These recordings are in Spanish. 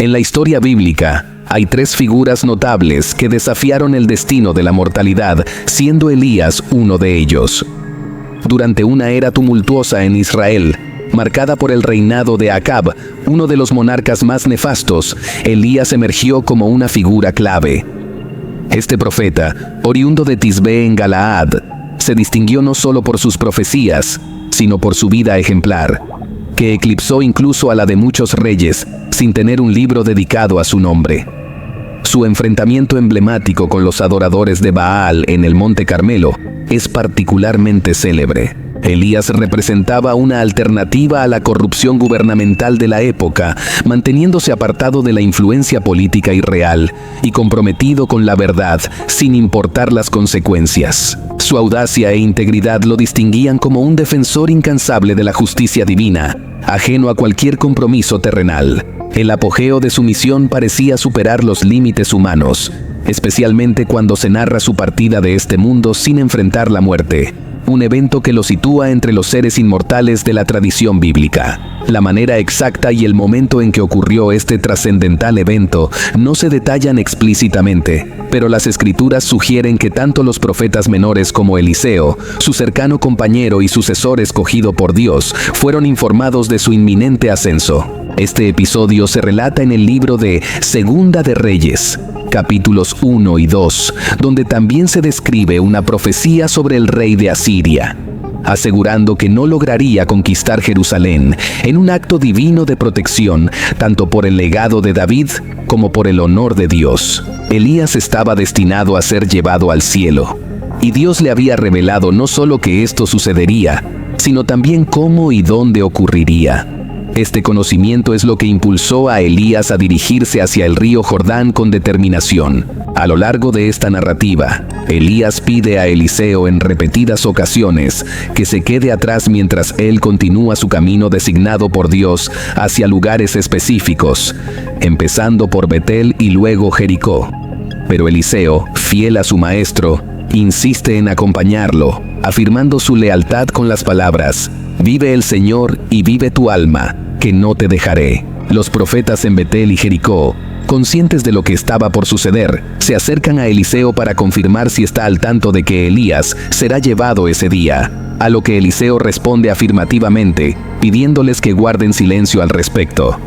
En la historia bíblica, hay tres figuras notables que desafiaron el destino de la mortalidad, siendo Elías uno de ellos. Durante una era tumultuosa en Israel, marcada por el reinado de Acab, uno de los monarcas más nefastos, Elías emergió como una figura clave. Este profeta, oriundo de Tisbe en Galaad, se distinguió no solo por sus profecías, sino por su vida ejemplar, que eclipsó incluso a la de muchos reyes, sin tener un libro dedicado a su nombre. Su enfrentamiento emblemático con los adoradores de Baal en el Monte Carmelo es particularmente célebre. Elías representaba una alternativa a la corrupción gubernamental de la época, manteniéndose apartado de la influencia política irreal y comprometido con la verdad, sin importar las consecuencias. Su audacia e integridad lo distinguían como un defensor incansable de la justicia divina, ajeno a cualquier compromiso terrenal. El apogeo de su misión parecía superar los límites humanos, especialmente cuando se narra su partida de este mundo sin enfrentar la muerte, un evento que lo sitúa entre los seres inmortales de la tradición bíblica. La manera exacta y el momento en que ocurrió este trascendental evento no se detallan explícitamente, pero las escrituras sugieren que tanto los profetas menores como Eliseo, su cercano compañero y sucesor escogido por Dios, fueron informados de su inminente ascenso. Este episodio se relata en el libro de Segunda de Reyes, capítulos 1 y 2, donde también se describe una profecía sobre el rey de Asiria, asegurando que no lograría conquistar Jerusalén en un acto divino de protección, tanto por el legado de David como por el honor de Dios. Elías estaba destinado a ser llevado al cielo, y Dios le había revelado no solo que esto sucedería, sino también cómo y dónde ocurriría. Este conocimiento es lo que impulsó a Elías a dirigirse hacia el río Jordán con determinación. A lo largo de esta narrativa, Elías pide a Eliseo en repetidas ocasiones que se quede atrás mientras él continúa su camino designado por Dios hacia lugares específicos, empezando por Betel y luego Jericó. Pero Eliseo, fiel a su maestro, insiste en acompañarlo, afirmando su lealtad con las palabras: «Vive el Señor y vive tu alma, que no te dejaré». Los profetas en Betel y Jericó, conscientes de lo que estaba por suceder, se acercan a Eliseo para confirmar si está al tanto de que Elías será llevado ese día, a lo que Eliseo responde afirmativamente, pidiéndoles que guarden silencio al respecto.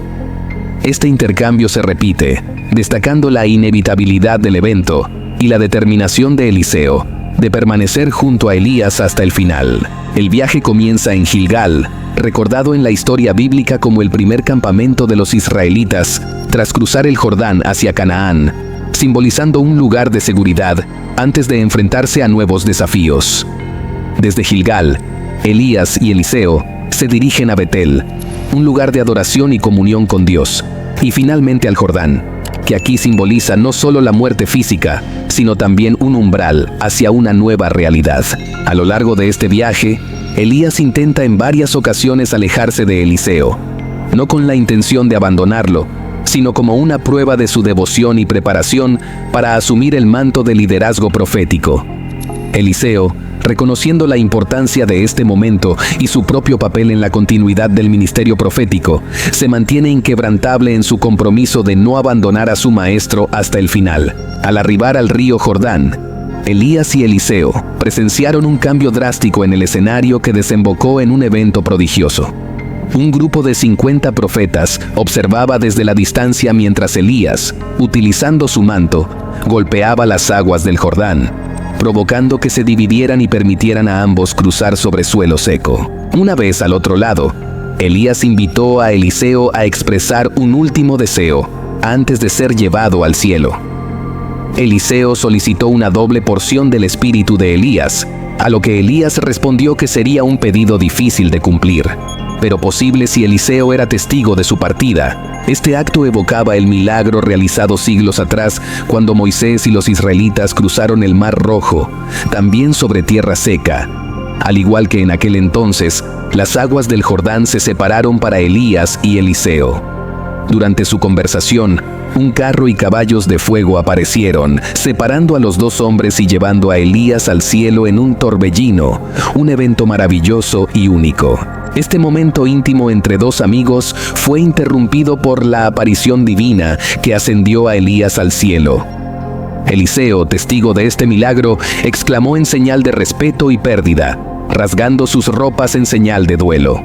Este intercambio se repite, destacando la inevitabilidad del evento y la determinación de Eliseo de permanecer junto a Elías hasta el final. El viaje comienza en Gilgal, recordado en la historia bíblica como el primer campamento de los israelitas tras cruzar el Jordán hacia Canaán, simbolizando un lugar de seguridad antes de enfrentarse a nuevos desafíos. Desde Gilgal, Elías y Eliseo se dirigen a Betel, un lugar de adoración y comunión con Dios, y finalmente al Jordán, que aquí simboliza no solo la muerte física, sino también un umbral hacia una nueva realidad. A lo largo de este viaje, Elías intenta en varias ocasiones alejarse de Eliseo, no con la intención de abandonarlo, sino como una prueba de su devoción y preparación para asumir el manto de liderazgo profético. Eliseo, reconociendo la importancia de este momento y su propio papel en la continuidad del ministerio profético, se mantiene inquebrantable en su compromiso de no abandonar a su maestro hasta el final. Al arribar al río Jordán, Elías y Eliseo presenciaron un cambio drástico en el escenario que desembocó en un evento prodigioso. Un grupo de 50 profetas observaba desde la distancia mientras Elías, utilizando su manto, golpeaba las aguas del Jordán, provocando que se dividieran y permitieran a ambos cruzar sobre suelo seco. Una vez al otro lado, Elías invitó a Eliseo a expresar un último deseo antes de ser llevado al cielo. Eliseo solicitó una doble porción del espíritu de Elías, a lo que Elías respondió que sería un pedido difícil de cumplir, pero posible si Eliseo era testigo de su partida. Este acto evocaba el milagro realizado siglos atrás cuando Moisés y los israelitas cruzaron el Mar Rojo, también sobre tierra seca. Al igual que en aquel entonces, las aguas del Jordán se separaron para Elías y Eliseo. Durante su conversación, un carro y caballos de fuego aparecieron, separando a los dos hombres y llevando a Elías al cielo en un torbellino, un evento maravilloso y único. Este momento íntimo entre dos amigos fue interrumpido por la aparición divina que ascendió a Elías al cielo. Eliseo, testigo de este milagro, exclamó en señal de respeto y pérdida, rasgando sus ropas en señal de duelo.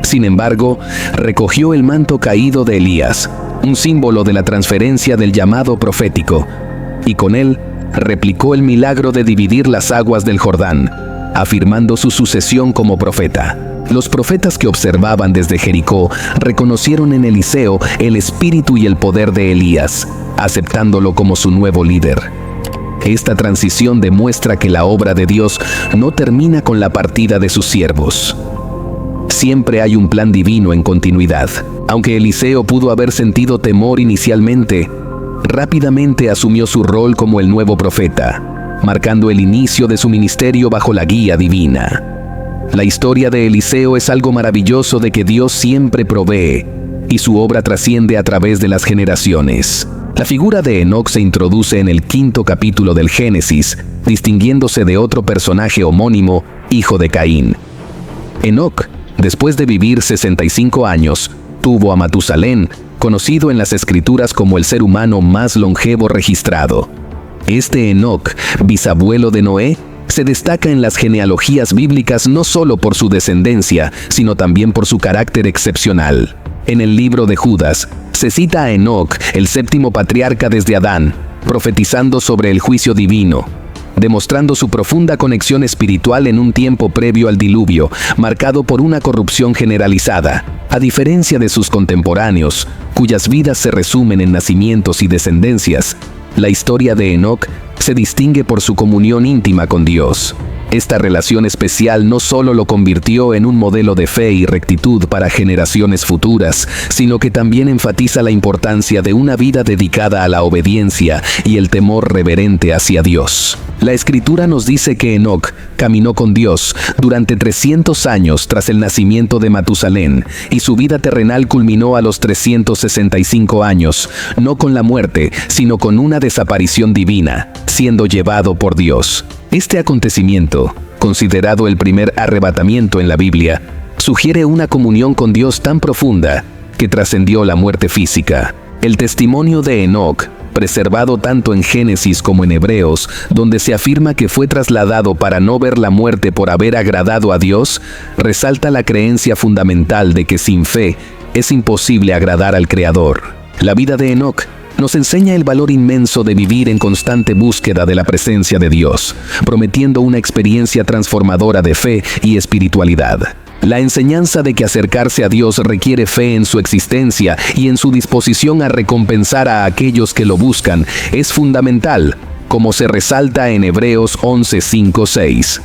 Sin embargo, recogió el manto caído de Elías, un símbolo de la transferencia del llamado profético, y con él replicó el milagro de dividir las aguas del Jordán, afirmando su sucesión como profeta. Los profetas que observaban desde Jericó reconocieron en Eliseo el espíritu y el poder de Elías, aceptándolo como su nuevo líder. Esta transición demuestra que la obra de Dios no termina con la partida de sus siervos. Siempre hay un plan divino en continuidad. Aunque Eliseo pudo haber sentido temor inicialmente, rápidamente asumió su rol como el nuevo profeta, marcando el inicio de su ministerio bajo la guía divina. La historia de Eliseo es algo maravilloso de que Dios siempre provee, y su obra trasciende a través de las generaciones. La figura de Enoc se introduce en el 5º capítulo del Génesis, distinguiéndose de otro personaje homónimo, hijo de Caín. Enoc, después de vivir 65 años, tuvo a Matusalén, conocido en las Escrituras como el ser humano más longevo registrado. Este Enoc, bisabuelo de Noé, se destaca en las genealogías bíblicas no solo por su descendencia, sino también por su carácter excepcional. En el libro de Judas, se cita a Enoc, el 7º patriarca desde Adán, profetizando sobre el juicio divino, demostrando su profunda conexión espiritual en un tiempo previo al diluvio, marcado por una corrupción generalizada. A diferencia de sus contemporáneos, cuyas vidas se resumen en nacimientos y descendencias, la historia de Enoc se distingue por su comunión íntima con Dios. Esta relación especial no solo lo convirtió en un modelo de fe y rectitud para generaciones futuras, sino que también enfatiza la importancia de una vida dedicada a la obediencia y el temor reverente hacia Dios. La Escritura nos dice que Enoc caminó con Dios durante 300 años tras el nacimiento de Matusalén, y su vida terrenal culminó a los 365 años, no con la muerte, sino con una desaparición divina, siendo llevado por Dios. Este acontecimiento, considerado el primer arrebatamiento en la Biblia, sugiere una comunión con Dios tan profunda que trascendió la muerte física. El testimonio de Enoc, preservado tanto en Génesis como en Hebreos, donde se afirma que fue trasladado para no ver la muerte por haber agradado a Dios, resalta la creencia fundamental de que sin fe es imposible agradar al Creador. La vida de Enoc nos enseña el valor inmenso de vivir en constante búsqueda de la presencia de Dios, prometiendo una experiencia transformadora de fe y espiritualidad. La enseñanza de que acercarse a Dios requiere fe en su existencia y en su disposición a recompensar a aquellos que lo buscan es fundamental, como se resalta en Hebreos 11:5-6.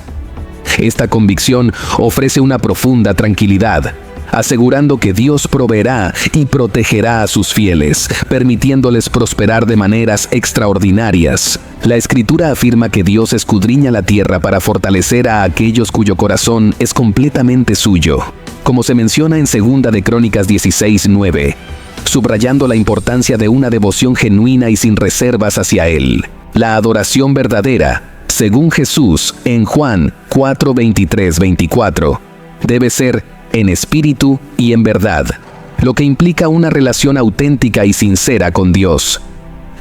Esta convicción ofrece una profunda tranquilidad, asegurando que Dios proveerá y protegerá a sus fieles, permitiéndoles prosperar de maneras extraordinarias. La Escritura afirma que Dios escudriña la tierra para fortalecer a aquellos cuyo corazón es completamente suyo, como se menciona en 2 de Crónicas 16:9, subrayando la importancia de una devoción genuina y sin reservas hacia Él. La adoración verdadera, según Jesús en Juan 4:23-24, debe ser en espíritu y en verdad, lo que implica una relación auténtica y sincera con Dios.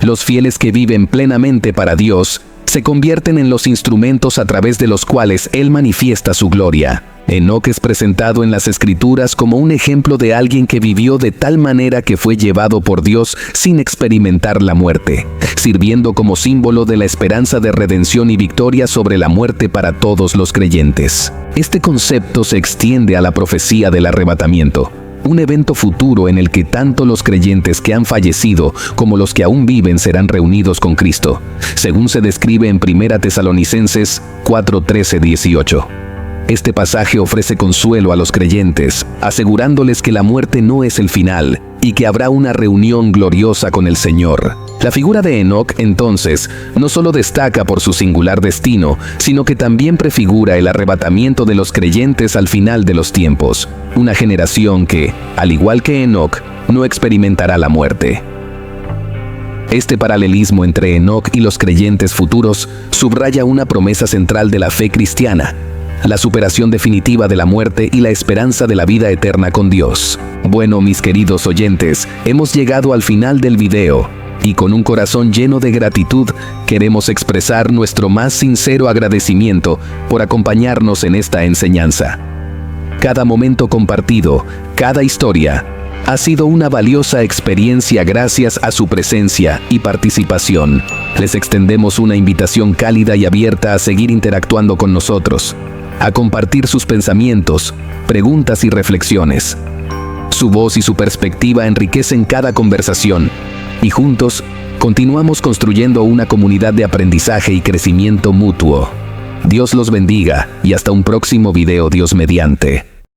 Los fieles que viven plenamente para Dios se convierten en los instrumentos a través de los cuales Él manifiesta su gloria. Enoc es presentado en las Escrituras como un ejemplo de alguien que vivió de tal manera que fue llevado por Dios sin experimentar la muerte, sirviendo como símbolo de la esperanza de redención y victoria sobre la muerte para todos los creyentes. Este concepto se extiende a la profecía del arrebatamiento, un evento futuro en el que tanto los creyentes que han fallecido como los que aún viven serán reunidos con Cristo, según se describe en 1 Tesalonicenses 4:13-18. Este pasaje ofrece consuelo a los creyentes, asegurándoles que la muerte no es el final y que habrá una reunión gloriosa con el Señor. La figura de Enoc, entonces, no solo destaca por su singular destino, sino que también prefigura el arrebatamiento de los creyentes al final de los tiempos, una generación que, al igual que Enoc, no experimentará la muerte. Este paralelismo entre Enoc y los creyentes futuros subraya una promesa central de la fe cristiana: la superación definitiva de la muerte y la esperanza de la vida eterna con Dios. Bueno, mis queridos oyentes, hemos llegado al final del video y con un corazón lleno de gratitud queremos expresar nuestro más sincero agradecimiento por acompañarnos en esta enseñanza. Cada momento compartido, cada historia, ha sido una valiosa experiencia gracias a su presencia y participación. Les extendemos una invitación cálida y abierta a seguir interactuando con nosotros, a compartir sus pensamientos, preguntas y reflexiones. Su voz y su perspectiva enriquecen cada conversación, y juntos continuamos construyendo una comunidad de aprendizaje y crecimiento mutuo. Dios los bendiga y hasta un próximo video, Dios mediante.